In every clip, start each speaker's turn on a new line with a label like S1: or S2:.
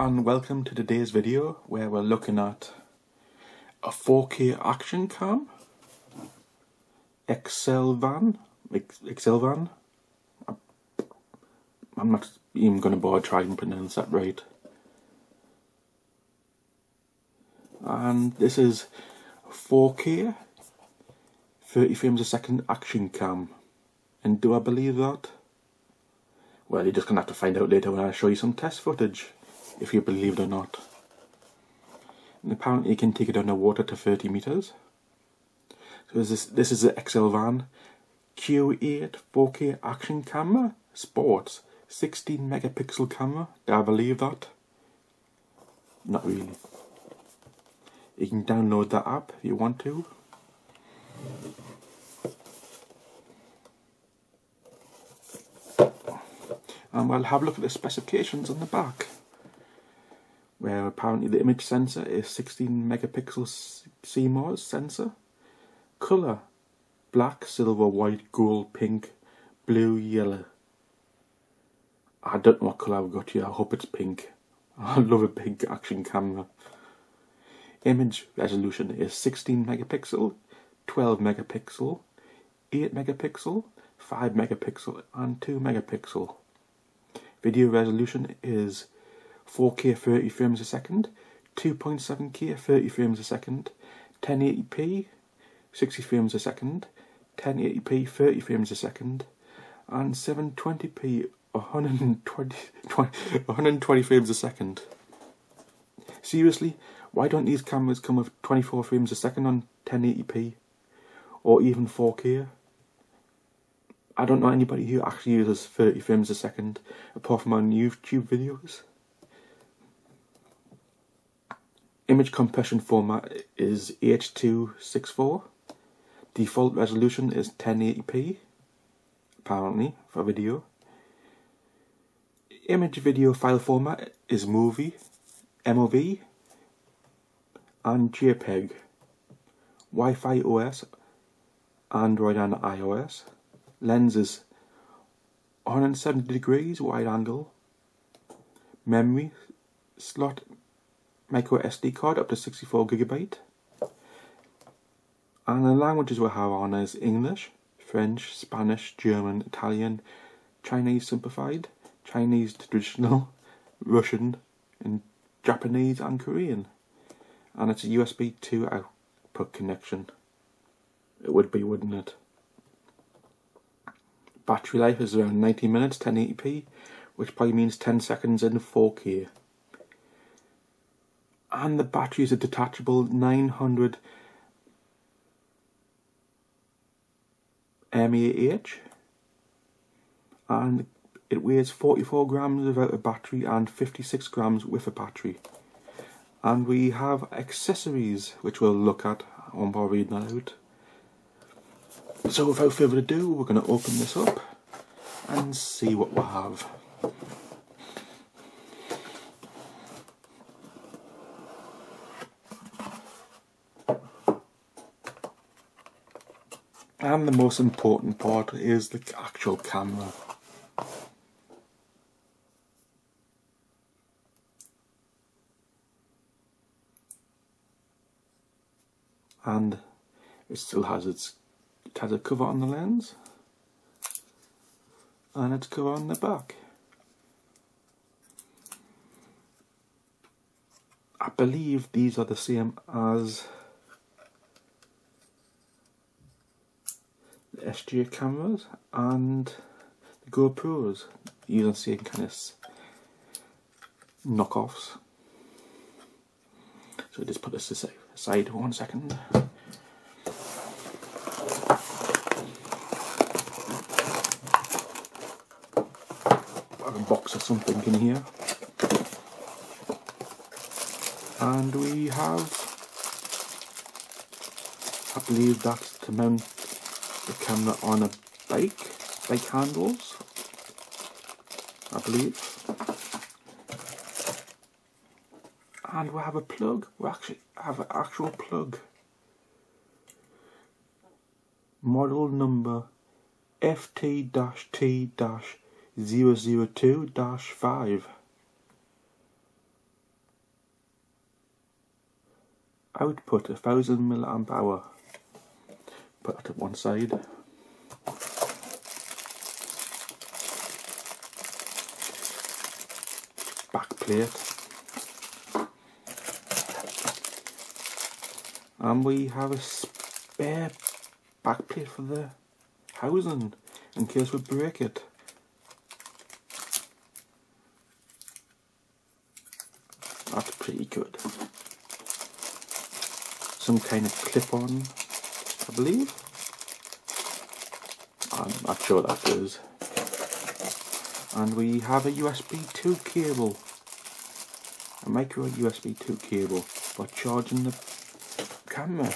S1: and welcome to today's video where we're looking at a 4K action cam, Excelvan. I'm not even going to bother trying to pronounce that right. And this is 4K 30 frames a second action cam. And do I believe that? Well, you're just going to have to find out later when I show you some test footage, if you believe it or not. And apparently you can take it underwater to 30 meters. So this is the Excelvan Q8 4K action camera, sports, 16 megapixel camera. Do I believe that? Not really. You can download that app if you want to. And we'll have a look at the specifications on the back, where apparently the image sensor is 16 megapixel CMOS sensor. Colour: black, silver, white, gold, pink, blue, yellow. I don't know what colour I've got here, I hope it's pink. I love a big action camera. Image resolution is 16 megapixel, 12 megapixel, 8 megapixel, 5 megapixel and 2 megapixel. Video resolution is 4K 30 frames a second, 2.7K 30 frames a second, 1080p 60 frames a second, 1080p 30 frames a second, and 720p 120 frames a second. Seriously, why don't these cameras come with 24 frames a second on 1080p or even 4K? I don't know anybody who actually uses 30 frames a second apart from on YouTube videos. Image compression format is H.264. Default resolution is 1080p, apparently, for video. Image video file format is MOV, and JPEG. Wi-Fi OS, Android and iOS. Lens is 170 degrees wide angle. Memory slot micro SD card up to 64 gigabyte. And the languages we have on is English, French, Spanish, German, Italian, Chinese simplified, Chinese traditional, Russian, and Japanese and Korean. And it's a USB 2 output connection. It would be, wouldn't it? Battery life is around 90 minutes, 1080p, which probably means 10 seconds in 4K. And the battery is a detachable 900 mAh, and it weighs 44 grams without a battery and 56 grams with a battery. And we have accessories which we'll look at. I won't bother reading that out. So without further ado, we're going to open this up and see what we have. And the most important part is the actual camera. And it still has it has a cover on the lens and its cover on the back. I believe these are the same as the SJ cameras and the GoPros. These are the same kind of knockoffs. So just put this aside 1 second. A box or something in here. And we have, I believe that's to mount the camera on a bike handles, I believe. And we have a plug, we actually have an actual plug. Model number FT-T-002-5. Output 1000 milliamp hour. Put that to one side. Back plate. And we have a spare back plate for the housing in case we break it. That's pretty good. Some kind of clip-on, I believe. I'm not sure what that is. And we have a USB 2 cable. A micro USB 2 cable for charging the camera.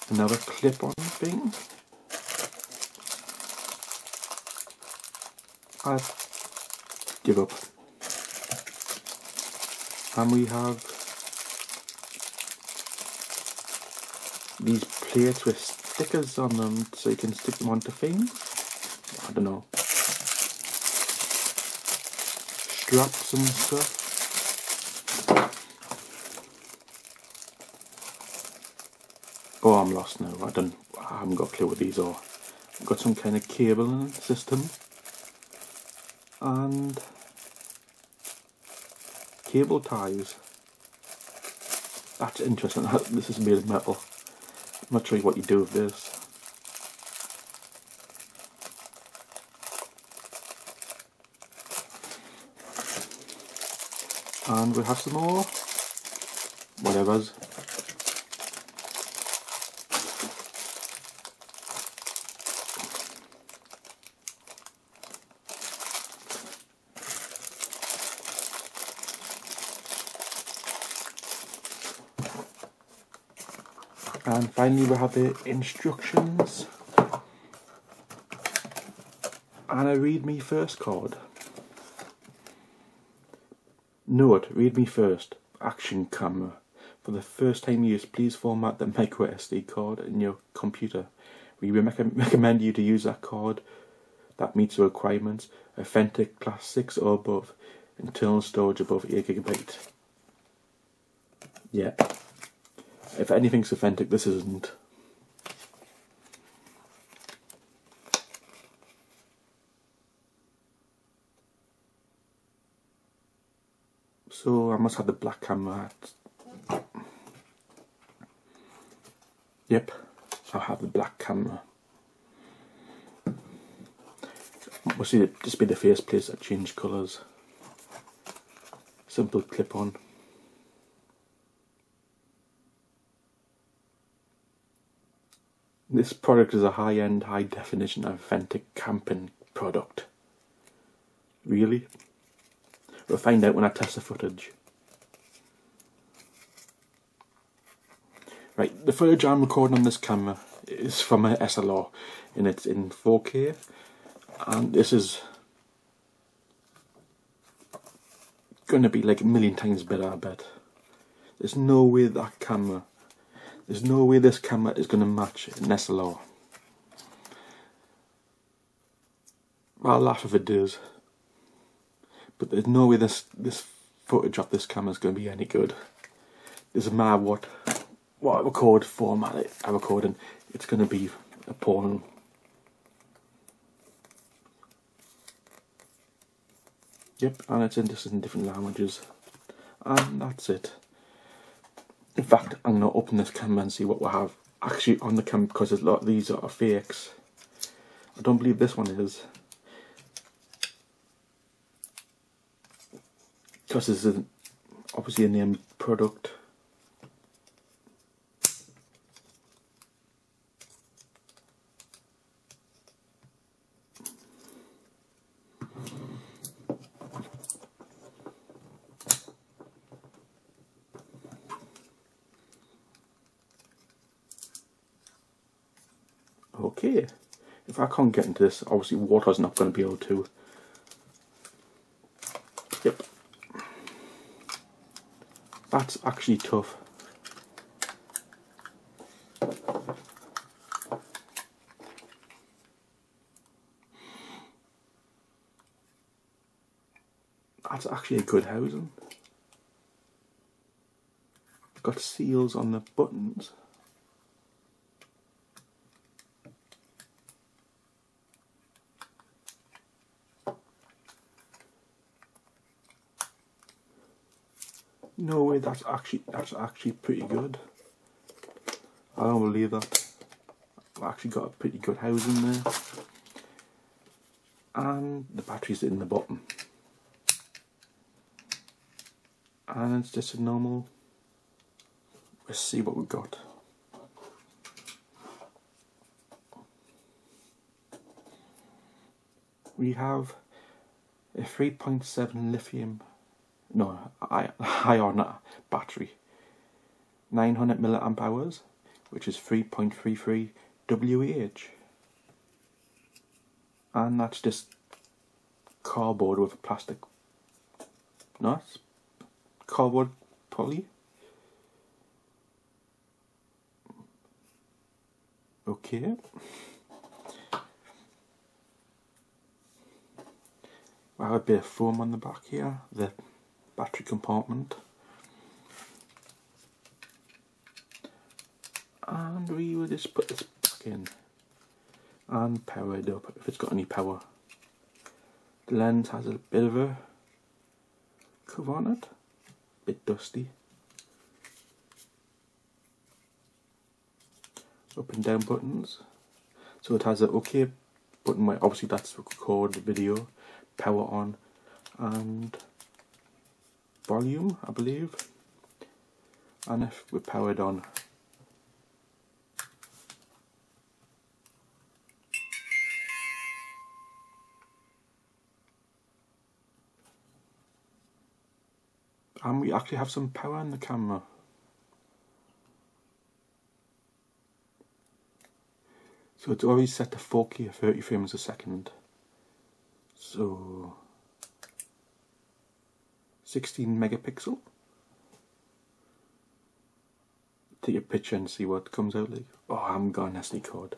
S1: Another clip-on thing. I give up. And we have these plates with stickers on them so you can stick them onto things. I don't know. Straps and stuff. Oh, I'm lost now. I haven't got a clue what these are. I've got some kind of cabling system and cable ties. That's interesting. This is made of metal. I'm not sure what you do with this. And we have some more whatevers. And finally we have the instructions and a read me first card. Note, read me first, action camera. For the first time used, please format the micro SD card in your computer. We recommend you to use that card that meets the requirements, authentic class 6 or above, internal storage above 8 GB. Yeah. If anything's authentic, this isn't. So I must have the black camera. Yep, I'll have the black camera. Must just be the faceplates that change colours. Simple clip-on. This product is a high-end, high-definition, authentic camping product. Really? We'll find out when I test the footage. Right, the footage I'm recording on this camera is from an SLR, and it's in 4K, and this is going to be like a million times better, I bet. There's no way that camera, there's no way this camera is going to match an SLR. I'll laugh if it does. But there's no way this footage of this camera is going to be any good. Doesn't matter what I record format I record in, it's going to be appalling. Yep, and it's in different languages. And that's it. In fact, I'm going to open this camera and see what we have actually on the camera, because a lot of these are fakes. I don't believe this one is. Because this is obviously a named product. Okay, if I can't get into this, obviously water's not going to be able to. Yep. That's actually tough. That's actually a good housing. got seals on the buttons. No way, that's actually pretty good. I don't believe that. I've actually got a pretty good housing there. And the battery's in the bottom. And it's just a normal. Let's see what we've got. We have a 3.7 lithium, no, ion battery, 900 milliamp hours, which is 3.33 WH. And that's just cardboard with a plastic, no, it's cardboard poly. Okay. I have a bit of foam on the back here, the battery compartment. And we will just put this back in and power it up if it's got any power. The lens has a bit of a cover on it, a bit dusty. Up and down buttons. So it has an OK button where obviously that's record the video, power on, and volume, I believe. And if we're powered on, and we actually have some power in the camera. So it's always set to 4K at 30 frames a second. So 16 megapixel. Take a picture and see what comes out like. Oh, I haven't got an SD card.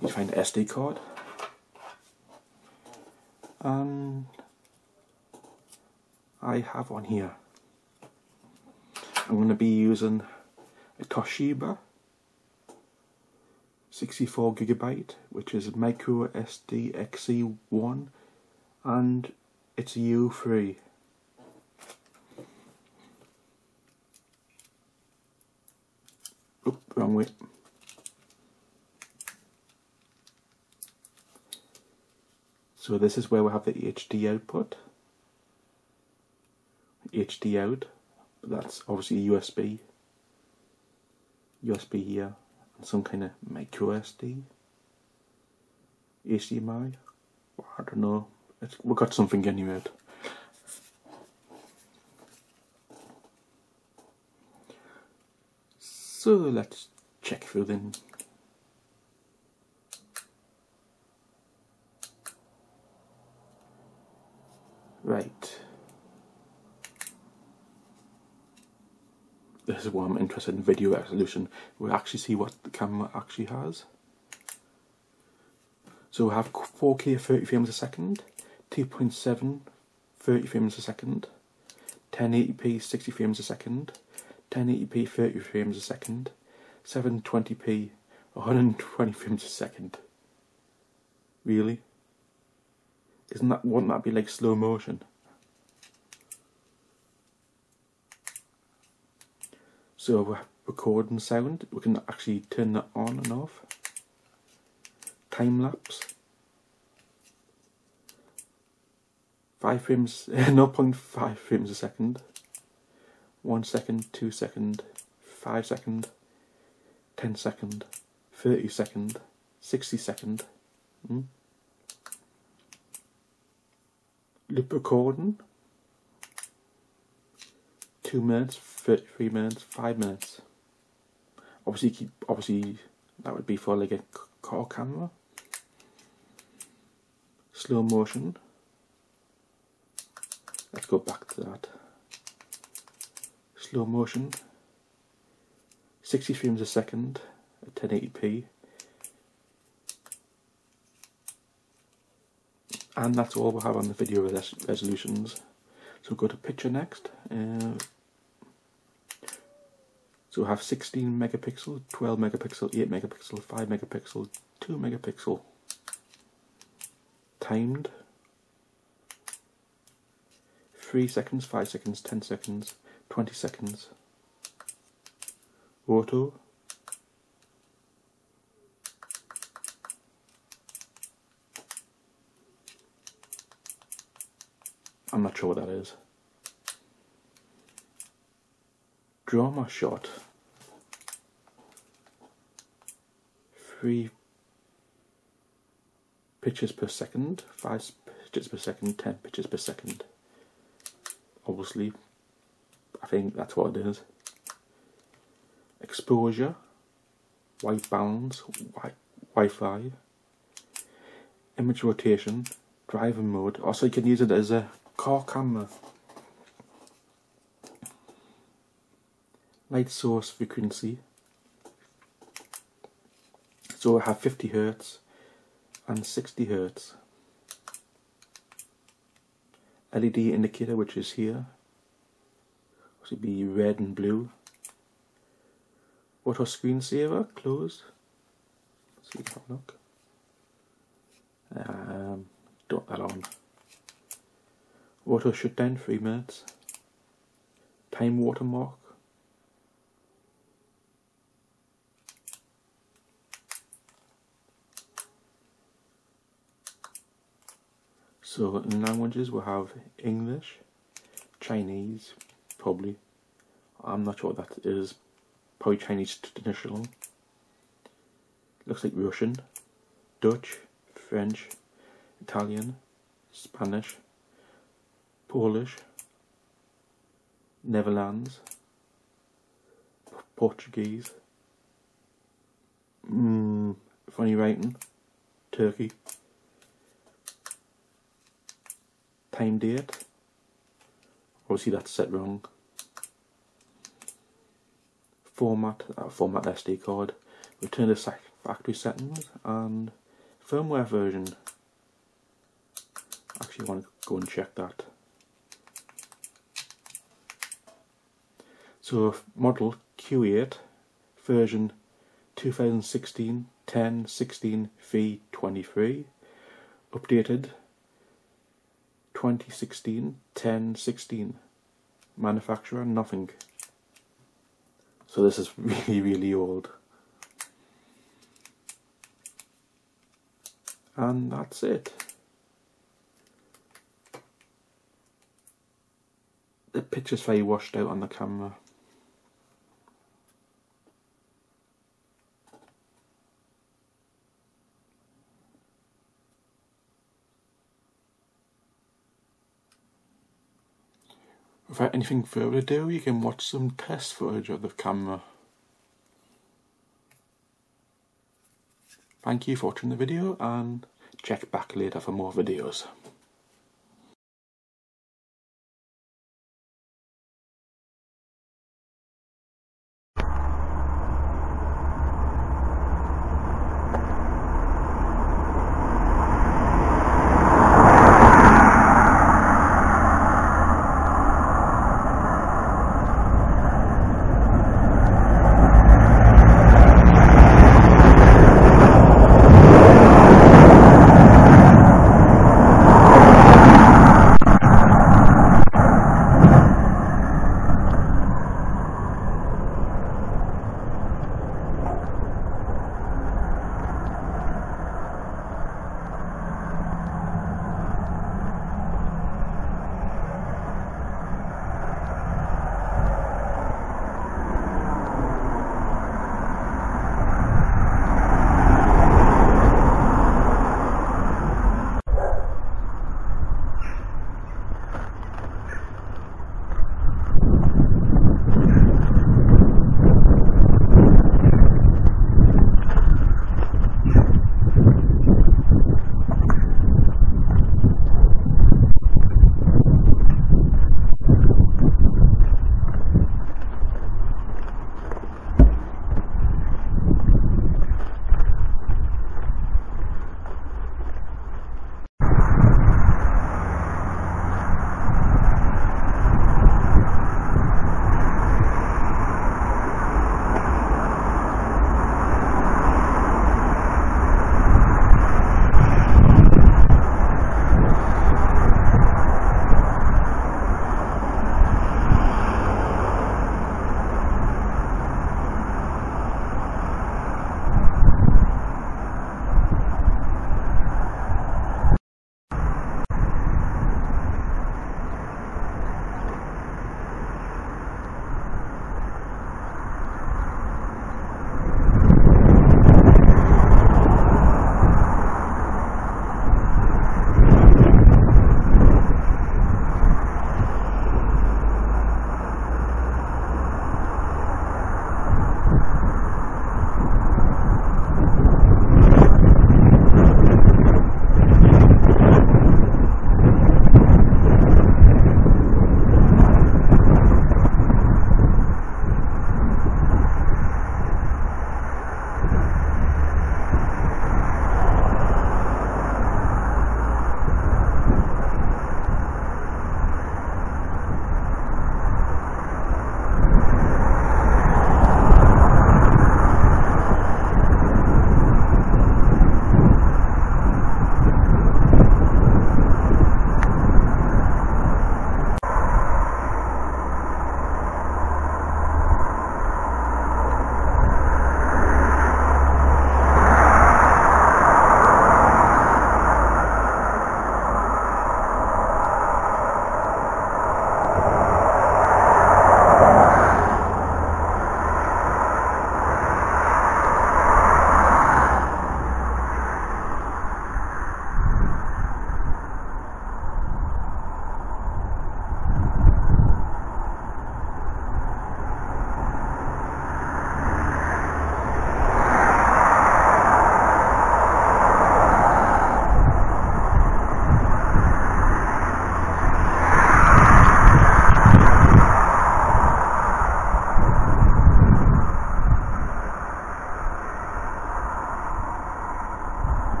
S1: Need to find an SD card. And I have one here. I'm going to be using a Toshiba 64GB, which is micro SD XC1, and it's U3. Oop, wrong way. So this is where we have the HD output. HD out, that's obviously USB here, and some kind of micro SD, HDMI, I don't know, we've got something anyway out. So let's check through them. Right. This is why I'm interested in video resolution. We'll actually see what the camera actually has. So we have 4K 30 frames a second, 2.7 30 frames a second, 1080p 60 frames a second, 1080p 30 frames a second, 720p 120 frames a second. Really? Wouldn't that be like slow motion? So we're recording sound, we can actually turn that on and off. Time lapse. 5 frames, 0.5 frames a second. 1 second, 2 second, 5 second, 10 second, 30 second, 60 second. Loop recording. 2 minutes, 33 minutes, 5 minutes. Obviously that would be for like a car camera. Slow motion. Let's go back to that. Slow motion. 60 frames a second at 1080p. And that's all we'll have on the video resolutions. So go to picture next. So we have 16 megapixel, 12 megapixel, 8 megapixel, 5 megapixel, 2 megapixel. Timed. 3 seconds, 5 seconds, 10 seconds, 20 seconds. Auto. I'm not sure what that is. Drama shot. 3 pictures per second, 5 pictures per second, 10 pictures per second. Obviously, I think that's what it is. Exposure, white balance, Wi-Fi, image rotation, driver mode. Also, you can use it as a car camera. Light source frequency. So I have 50 Hz and 60 Hz. LED indicator, which is here. This would be red and blue. Auto screensaver, closed. Let's see, have a look. Don't that on. Auto shutdown, 3 minutes. Time watermark. So in languages we have English, Chinese, probably. I'm not sure what that is. Probably Chinese traditional. Looks like Russian, Dutch, French, Italian, Spanish, Polish, Netherlands, Portuguese, funny writing, Turkey. Time date, obviously that's set wrong. Format SD card, return to factory settings, and firmware version. Actually, I want to go and check that. So model Q8, version 2016 10.16 v23, updated 2016 10.16, manufacturer nothing. So this is really old. And that's it. The picture's very washed out on the camera. Without anything further ado, you can watch some test footage of the camera. Thank you for watching the video, and check back later for more videos.